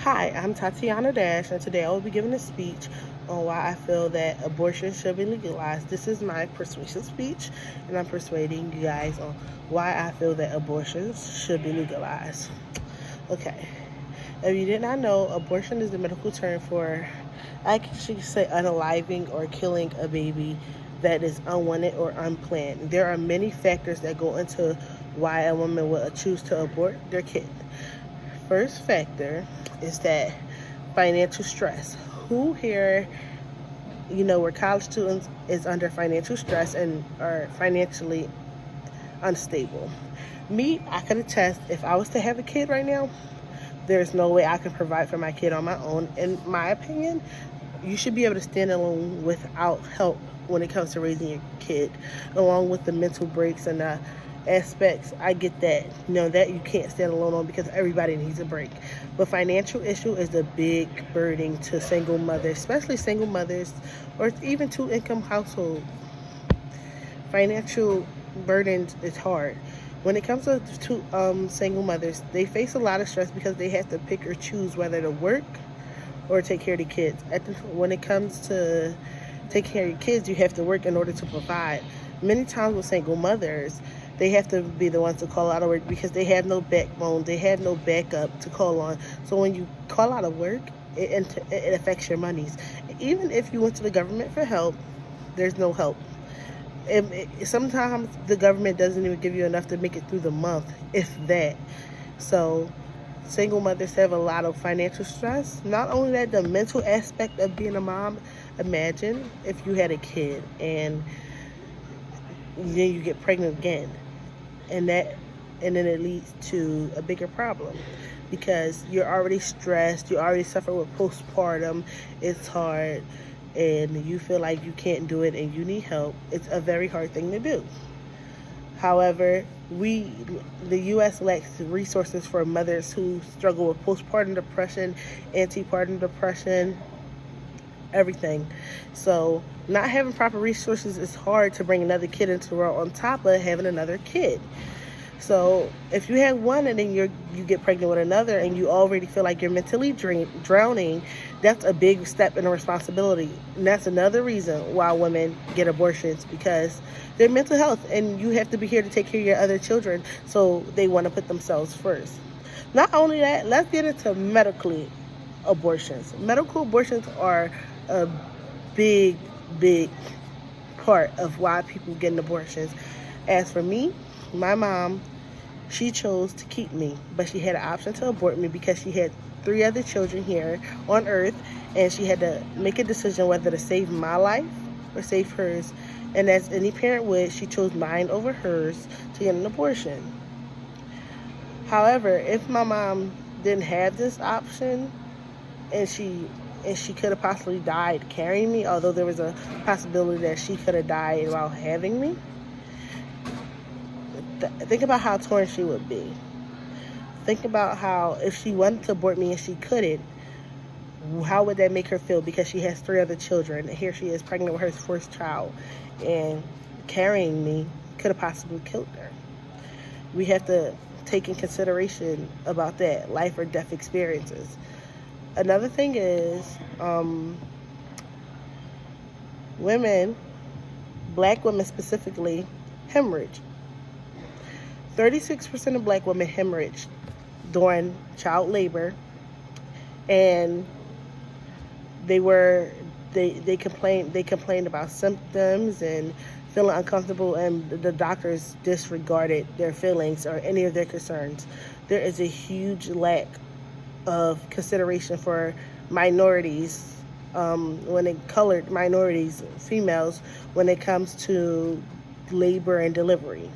Hi, I'm Tatiana Dash, and today I will be giving a speech on why I feel that abortion should be legalized. This is my persuasive speech, and I'm persuading you guys on why I feel that abortions should be legalized. Okay, if you did not know, abortion is the medical term for, I should say, unaliving or killing a baby that is unwanted or unplanned. There are many factors that go into why a woman will choose to abort their kid. First factor is that financial stress. Who here, where college students is under financial stress and are financially unstable? Me, I could attest, if I was to have a kid right now, there's no way I can provide for my kid on my own. In my opinion, you should be able to stand alone without help when it comes to raising your kid, along with the mental breaks and the aspects. I get that, that you can't stand alone on because everybody needs a break. But financial issue is the big burden to single mothers, especially single mothers or even two income household. Financial burdens is hard. When it comes to single mothers, they face a lot of stress because they have to pick or choose whether to work or take care of the kids. When it comes to taking care of your kids, you have to work in order to provide. Many times with single mothers, they have to be the ones to call out of work because they have no backbone, they have no backup to call on. So when you call out of work, it affects your monies. Even if you went to the government for help, there's no help. Sometimes the government doesn't even give you enough to make it through the month, if that. So single mothers have a lot of financial stress. Not only that, the mental aspect of being a mom. Imagine if you had a kid and then you get pregnant again, and then it leads to a bigger problem because you're already stressed, you already suffer with postpartum, it's hard, and you feel like you can't do it and you need help. It's a very hard thing to do. However, the U.S. lacks resources for mothers who struggle with postpartum depression, antepartum depression, everything. So not having proper resources is hard to bring another kid into the world on top of having another kid. So if you have one and then you get pregnant with another and you already feel like you're mentally drowning, that's a big step in a responsibility. And that's another reason why women get abortions, because their mental health, and you have to be here to take care of your other children, so they want to put themselves first. Not only that, let's get into medically abortions. Medical abortions are a big, big part of why people get abortions. As for me, my mom, she chose to keep me, but she had an option to abort me because she had 3 other children here on earth, and she had to make a decision whether to save my life or save hers. And as any parent would, she chose mine over hers to get an abortion. However, if my mom didn't have this option, and she could have possibly died carrying me, although there was a possibility that she could have died while having me, think about how torn she would be. Think about how, if she wanted to abort me and she couldn't, how would that make her feel? Because she has 3 other children, and here she is pregnant with her first child, and carrying me could have possibly killed her. We have to take in consideration about that, life or death experiences. Another thing is, women, black women specifically, hemorrhage. 36% of black women hemorrhage during child labor, and they complained about symptoms and feeling uncomfortable, and the doctors disregarded their feelings or any of their concerns. There is a huge lack of consideration for minorities, colored minorities, females, when it comes to labor and delivery.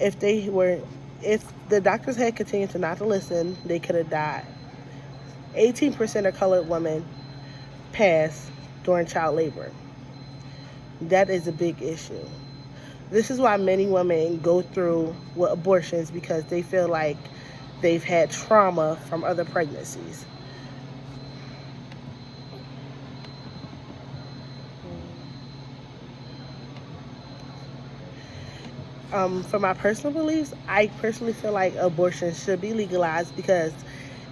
If the doctors had continued to not to listen, they could have died. 18% of colored women pass during child labor. That is a big issue. This is why many women go through with abortions, because they feel like they've had trauma from other pregnancies. For my personal beliefs, I personally feel like abortion should be legalized because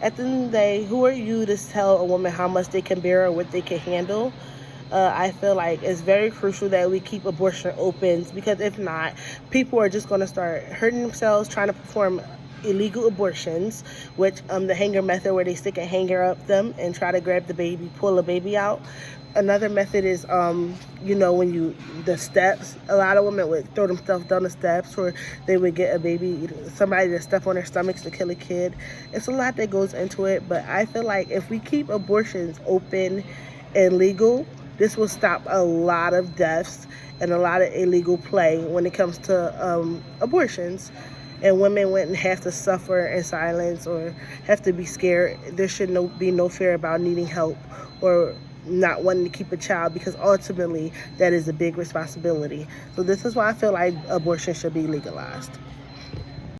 At the end of the day, who are you to tell a woman how much they can bear or what they can handle? I feel like it's very crucial that we keep abortion open, because if not, people are just going to start hurting themselves trying to perform illegal abortions, which the hanger method, where they stick a hanger up them and try to grab the baby, pull a baby out. Another method is, when the steps. A lot of women would throw themselves down the steps, or they would get a baby, somebody to step on their stomachs to kill a kid. It's a lot that goes into it, but I feel like if we keep abortions open and legal, this will stop a lot of deaths and a lot of illegal play when it comes to abortions. And women wouldn't have to suffer in silence or have to be scared. There should be no fear about needing help or not wanting to keep a child, because ultimately that is a big responsibility. So this is why I feel like abortion should be legalized.